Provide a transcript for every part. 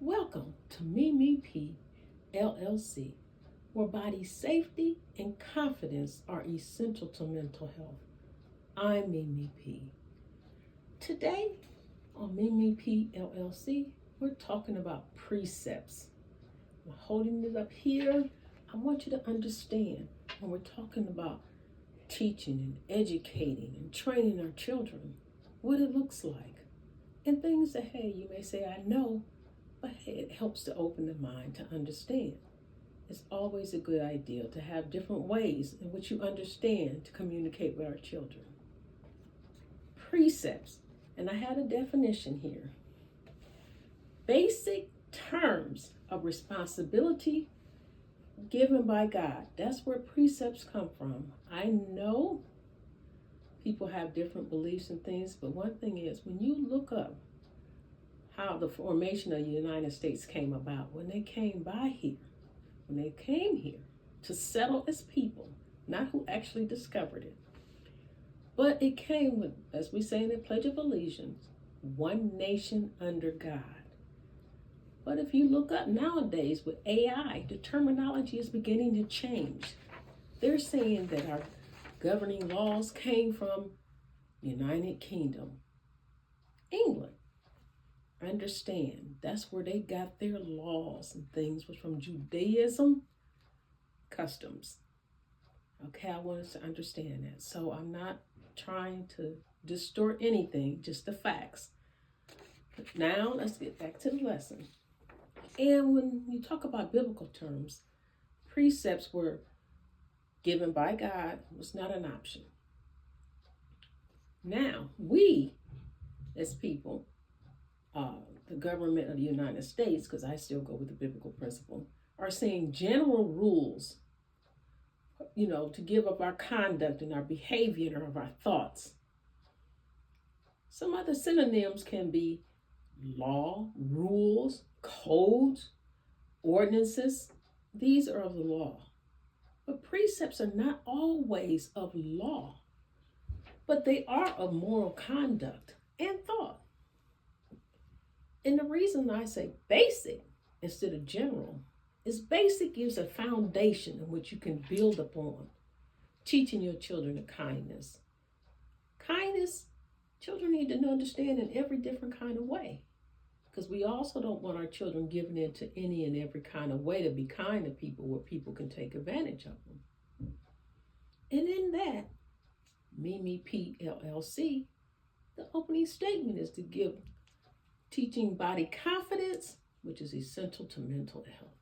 Welcome to Mimi P LLC, where body safety and confidence are essential to mental health. I'm Mimi P. Today on Mimi P LLC, we're talking about precepts. I'm holding it up here. I want you to understand when we're talking about teaching and educating and training our children, what it looks like, and things that, hey, you may say, I know, but hey, it helps to open the mind to understand. It's always a good idea to have different ways in which you understand to communicate with our children. Precepts, and I had a definition here. Basic terms of responsibility given by God. That's where precepts come from. I know people have different beliefs and things, but one thing is when you look up how the formation of the United States came about, when they came here to settle as people, not who actually discovered it, but it came with, as we say in the Pledge of Allegiance, one nation under God. But if you look up nowadays with AI, the terminology is beginning to change. They're saying that our governing laws came from United Kingdom, England. Understand, that's where they got their laws and things, was from Judaism customs. Okay, I want us to understand that. So I'm not trying to distort anything, just the facts. But now let's get back to the lesson. And when you talk about biblical terms, precepts were given by God, was not an option. Now, we as people, the government of the United States, because I still go with the biblical principle, are saying general rules, to give up our conduct and our behavior and our thoughts. Some other synonyms can be law, rules, codes, ordinances. These are of the law. But precepts are not always of law, but they are of moral conduct and thought. And the reason I say basic instead of general is basic gives a foundation in which you can build upon, teaching your children kindness. Kindness, children need to understand in every different kind of way, because we also don't want our children giving in to any and every kind of way to be kind to people where people can take advantage of them. And in that, Mimi P LLC, the opening statement is to give teaching body confidence, which is essential to mental health.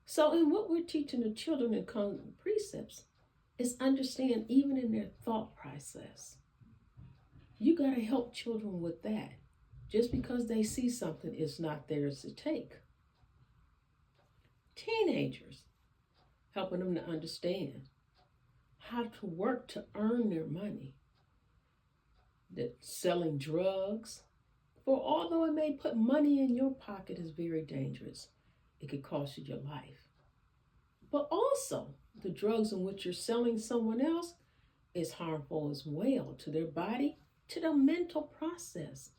So in what we're teaching the children in precepts is understand even in their thought process. You got to help children with that. Just because they see something is not theirs to take. Teenagers, helping them to understand how to work to earn their money. That selling drugs, for although it may put money in your pocket, is very dangerous. It could cost you your life. But also, the drugs in which you're selling someone else is harmful as well to their body, to their mental process.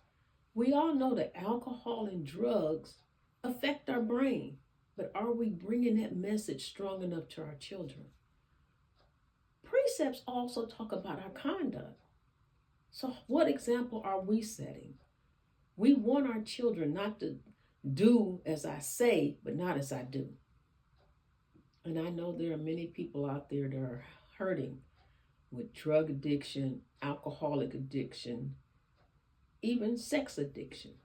We all know that alcohol and drugs affect our brain, but are we bringing that message strong enough to our children? Precepts also talk about our conduct. So what example are we setting? We want our children not to do as I say, but not as I do. And I know there are many people out there that are hurting with drug addiction, alcoholic addiction, even sex addiction.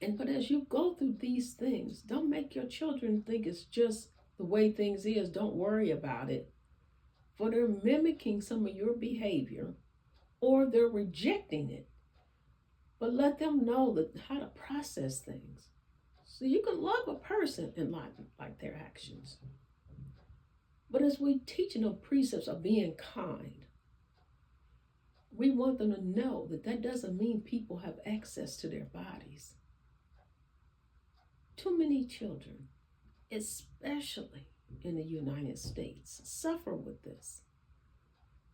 But as you go through these things, don't make your children think it's just the way things is. Don't worry about it. For they're mimicking some of your behavior or they're rejecting it. But let them know how to process things. So you can love a person and not like their actions. But as we teaching them precepts of being kind, we want them to know that doesn't mean people have access to their bodies. Too many children, especially in the United States, suffer with this.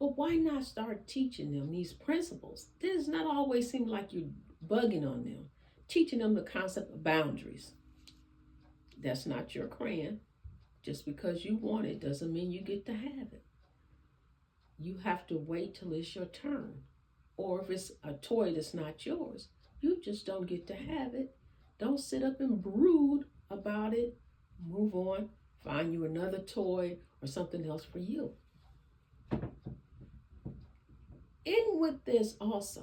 But why not start teaching them these principles? It does not always seem like you're bugging on them. teaching them the concept of boundaries. That's not your crayon. Just because you want it doesn't mean you get to have it. You have to wait till it's your turn. Or if it's a toy that's not yours, you just don't get to have it. Don't sit up and brood about it. Move on, find you another toy or something else for you. In with this also,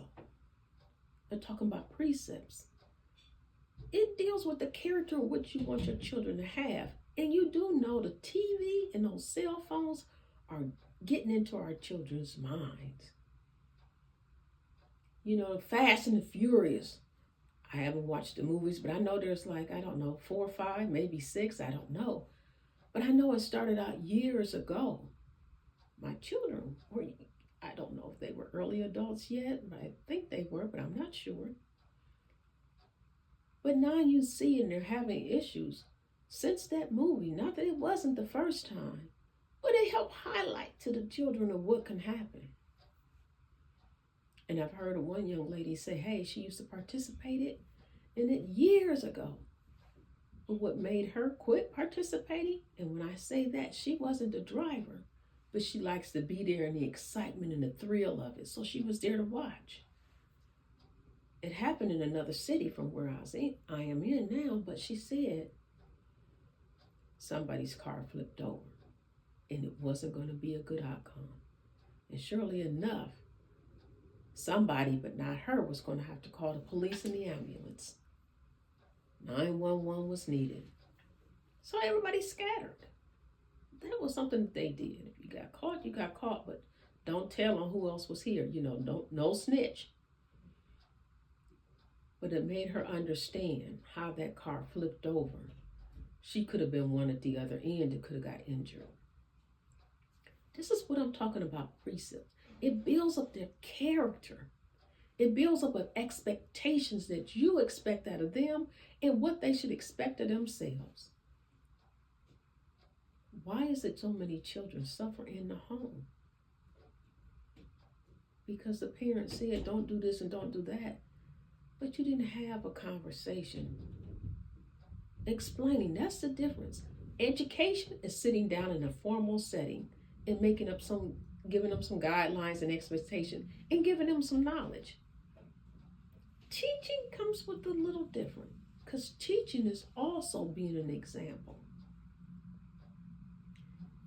they're talking about precepts. It deals with the character of what you want your children to have. And you do know the TV and those cell phones are getting into our children's minds. You know, Fast and the Furious. I haven't watched the movies, but I know there's like, I don't know, 4 or 5, maybe 6, I don't know. But I know it started out years ago. My children were, I don't know if they were early adults yet, but I think they were, but I'm not sure. But now you see, and they're having issues since that movie. Not that it wasn't the first time, but it helped highlight to the children of what can happen. And I've heard of one young lady say, hey, she used to participate in it years ago. But what made her quit participating, and when I say that, she wasn't the driver, but she likes to be there in the excitement and the thrill of it. So she was there to watch. It happened in another city from where I am in now, but she said somebody's car flipped over and it wasn't going to be a good outcome. And surely enough, somebody, but not her, was going to have to call the police and the ambulance. 911 was needed. So everybody scattered. That was something that they did. If you got caught, you got caught, but don't tell on who else was here. You know, no snitch. But it made her understand how that car flipped over. She could have been one at the other end and could have got injured. This is what I'm talking about, precepts. It builds up their character. It builds up expectations that you expect out of them and what they should expect of themselves. Why is it so many children suffer in the home? Because the parents said, don't do this and don't do that. But you didn't have a conversation explaining. That's the difference. Education is sitting down in a formal setting and giving them some guidelines and expectation and giving them some knowledge. Teaching comes with a little different, because teaching is also being an example.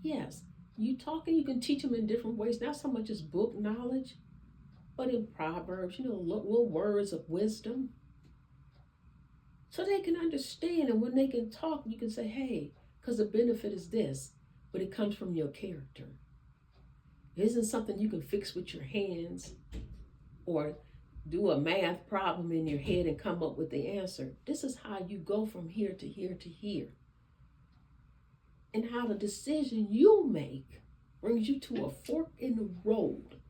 Yes, you can teach them in different ways, not so much as book knowledge, but in Proverbs, little words of wisdom. So they can understand, and when they can talk, you can say, hey, because the benefit is this, but it comes from your character. It isn't something you can fix with your hands or do a math problem in your head and come up with the answer. This is how you go from here to here to here. And how the decision you make brings you to a fork in the road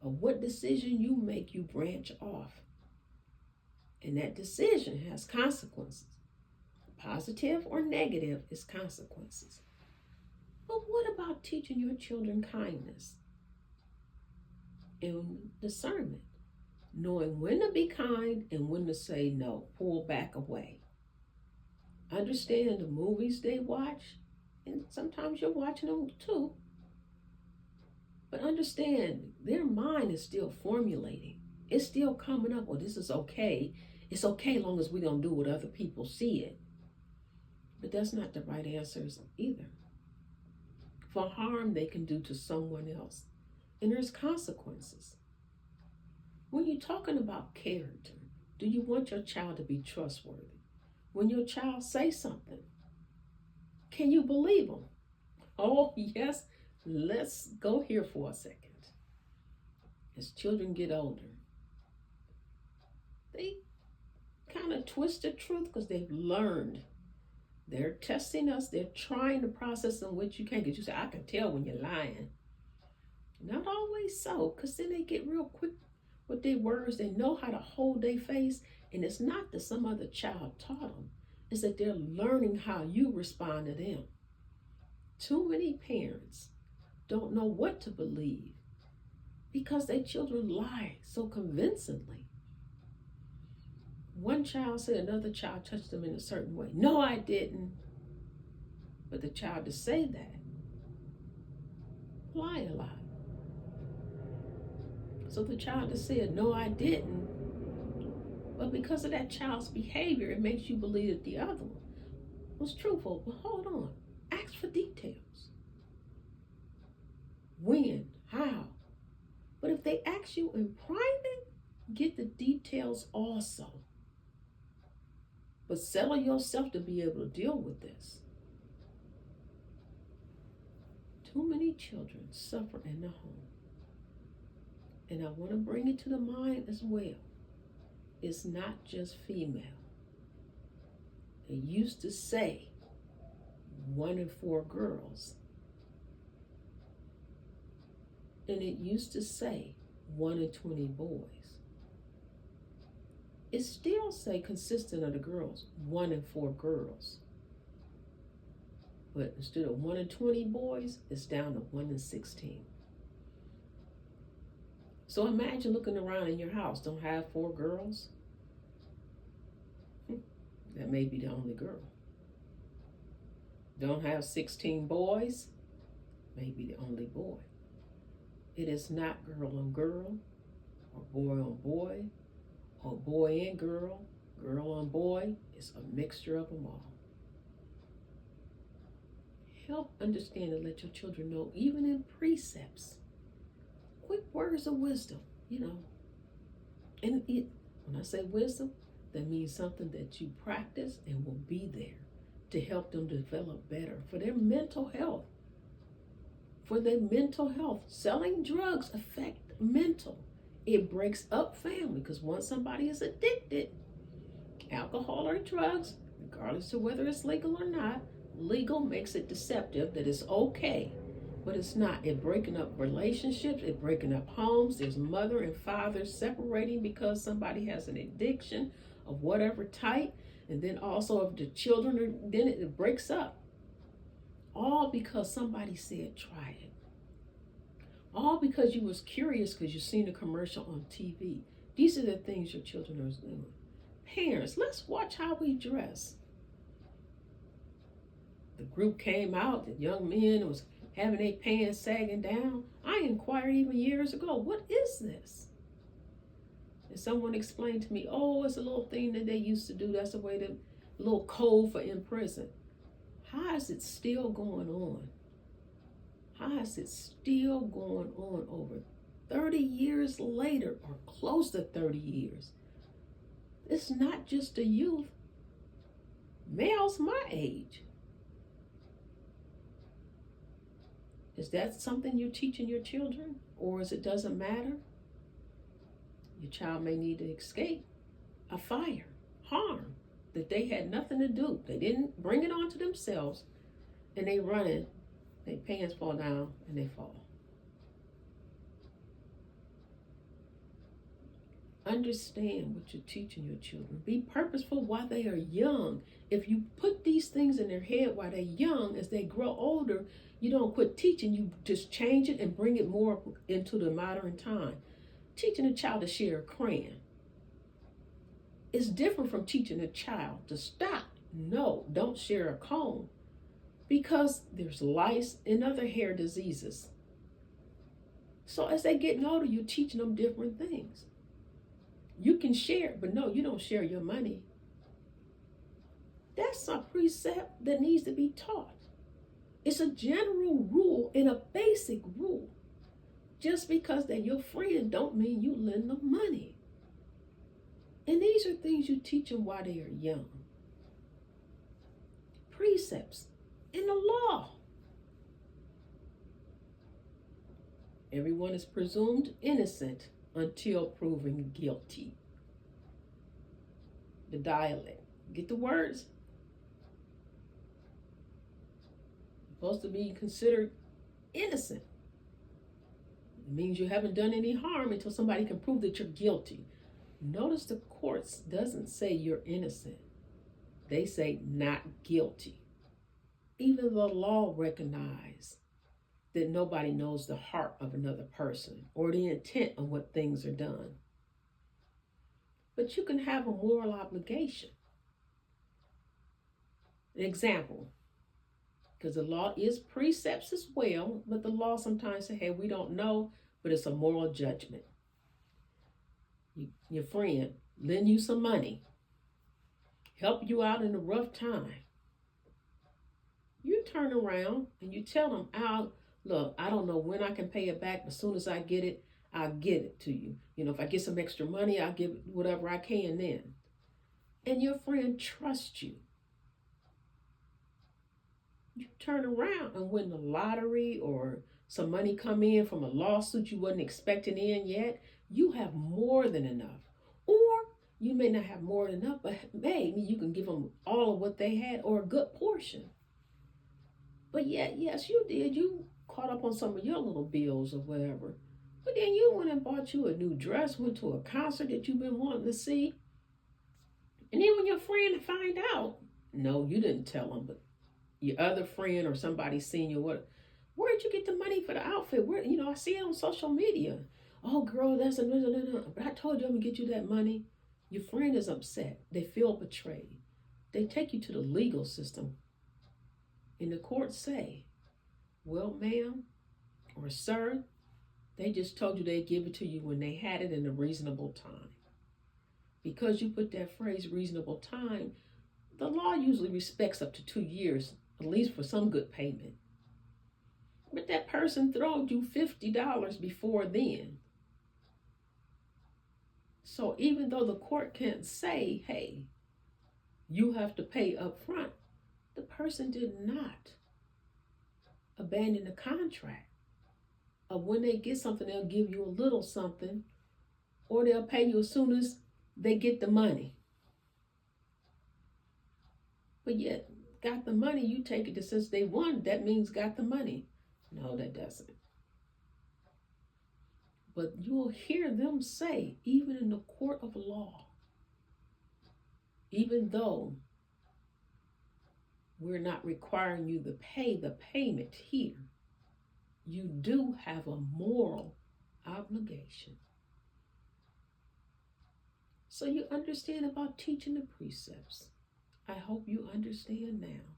of what decision you make, you branch off. And that decision has consequences. Positive or negative is consequences. But what about teaching your children kindness and discernment? Knowing when to be kind and when to say no, pull back away. Understand the movies they watch, and sometimes you're watching them too. But understand, their mind is still formulating. It's still coming up, well, this is okay. It's okay as long as we don't do what other people see it. But that's not the right answers either. For harm they can do to someone else. And there's consequences. When you're talking about character, do you want your child to be trustworthy? When your child says something, can you believe them? Oh, yes. Let's go here for a second. As children get older, they kind of twist the truth because they've learned. They're testing us. They're trying the process in which you can. Because you say, I can tell when you're lying. Not always so, because then they get real quick with their words. They know how to hold their face. And it's not that some other child taught them. It's that they're learning how you respond to them. Too many parents don't know what to believe because their children lie so convincingly. One child said another child touched them in a certain way. No, I didn't. But the child to say that, lie a lot. So the child that said, no, I didn't, but because of that child's behavior, it makes you believe that the other one was truthful. But hold on, ask for details. When, how. But if they ask you in private, get the details also. But settle yourself to be able to deal with this. Too many children suffer in the home. And I want to bring it to the mind as well. It's not just female. They used to say 1 in 4 girls. And it used to say 1 in 20 boys. It still say consistent of the girls, 1 in 4 girls. But instead of 1 in 20 boys, it's down to 1 in 16. So imagine looking around in your house, don't have 4 girls. That may be the only girl. Don't have 16 boys, may be the only boy. It is not girl on girl, or boy on boy, or boy and girl on boy. It's a mixture of them all. Help understand and let your children know, even in precepts, quick words of wisdom, And when I say wisdom, that means something that you practice and will be there to help them develop better for their mental health. For their mental health. Selling drugs affect mental. It breaks up family because once somebody is addicted, alcohol or drugs, regardless of whether it's legal or not, legal makes it deceptive that it's okay, but it's not. It breaking up relationships, it breaking up homes. There's mother and father separating because somebody has an addiction of whatever type, and then also if the children are, then it breaks up. All because somebody said try it. All because you was curious because you seen a commercial on TV. These are the things your children are doing. Parents, let's watch how we dress. The group came out, the young men was having their pants sagging down. I inquired even years ago, what is this? And someone explained to me, oh, it's a little thing that they used to do. That's the way, the little code for in prison. How is it still going on? How is it still going on over 30 years later, or close to 30 years? It's not just the youth. Males my age. Is that something you're teaching your children? Or is it doesn't matter? Your child may need to escape a fire, harm that they had nothing to do. They didn't bring it onto themselves, and they running, their pants fall down and they fall. Understand what you're teaching your children. Be purposeful while they are young. If you put these things in their head while they're young, as they grow older, you don't quit teaching, you just change it and bring it more into the modern time. Teaching a child to share a crayon is different from teaching a child to stop. No, don't share a comb, because there's lice and other hair diseases. So as they get older, you're teaching them different things. You can share, but no, you don't share your money. That's a precept that needs to be taught. It's a general rule and a basic rule. Just because they're your friend don't mean you lend them money. And these are things you teach them while they are young. Precepts in the law. Everyone is presumed innocent until proven guilty. The dialect. Get the words. You're supposed to be considered innocent. It means you haven't done any harm until somebody can prove that you're guilty. Notice the courts doesn't say you're innocent. They say not guilty. Even the law recognizes that nobody knows the heart of another person or the intent of what things are done. but you can have a moral obligation. An example, because the law is precepts as well, but the law sometimes say, hey, we don't know, but it's a moral judgment. Your friend lend you some money, help you out in a rough time. You turn around and you tell them, look, I don't know when I can pay it back, but as soon as I get it, I'll get it to you. If I get some extra money, I'll give whatever I can then. And your friend trusts you. You turn around and win the lottery or some money come in from a lawsuit you wasn't expecting in yet, you have more than enough. Or you may not have more than enough, but maybe you can give them all of what they had or a good portion. But yet, yes, you did. You caught up on some of your little bills or whatever. But then you went and bought you a new dress, went to a concert that you've been wanting to see. And then when your friend find out, no, you didn't tell them, but your other friend or somebody seen you, where'd you get the money for the outfit? Where, I see it on social media. Oh, girl, that's no. But I told you I'm gonna get you that money. Your friend is upset. They feel betrayed. They take you to the legal system. And the courts say, well, ma'am or sir, they just told you they'd give it to you when they had it in a reasonable time. Because you put that phrase reasonable time, the law usually respects up to 2 years, at least for some good payment. But that person throwed you $50 before then. So even though the court can't say, hey, you have to pay up front, the person did not abandon the contract. Of when they get something, they'll give you a little something, or they'll pay you as soon as they get the money. But yet, got the money, you take it that since they won, that means got the money. No, that doesn't. But you'll hear them say, even in the court of law, even though we're not requiring you to pay the payment here, you do have a moral obligation. So you understand about teaching the precepts. I hope you understand now.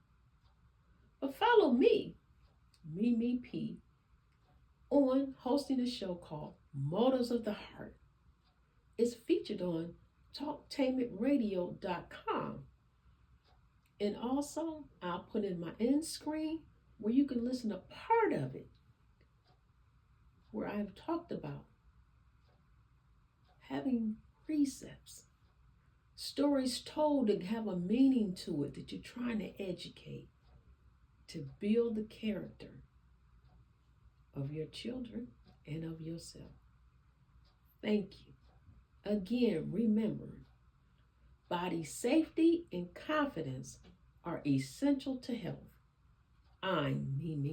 But follow me, Mimi P, on hosting a show called Motives of the Heart. It's featured on talktainmentradio.com. And also, I'll put in my end screen where you can listen to part of it, where I've talked about having precepts, stories told that have a meaning to it that you're trying to educate, to build the character of your children and of yourself. Thank you. Again, remember, body safety and confidence are essential to health. I'm Mimi.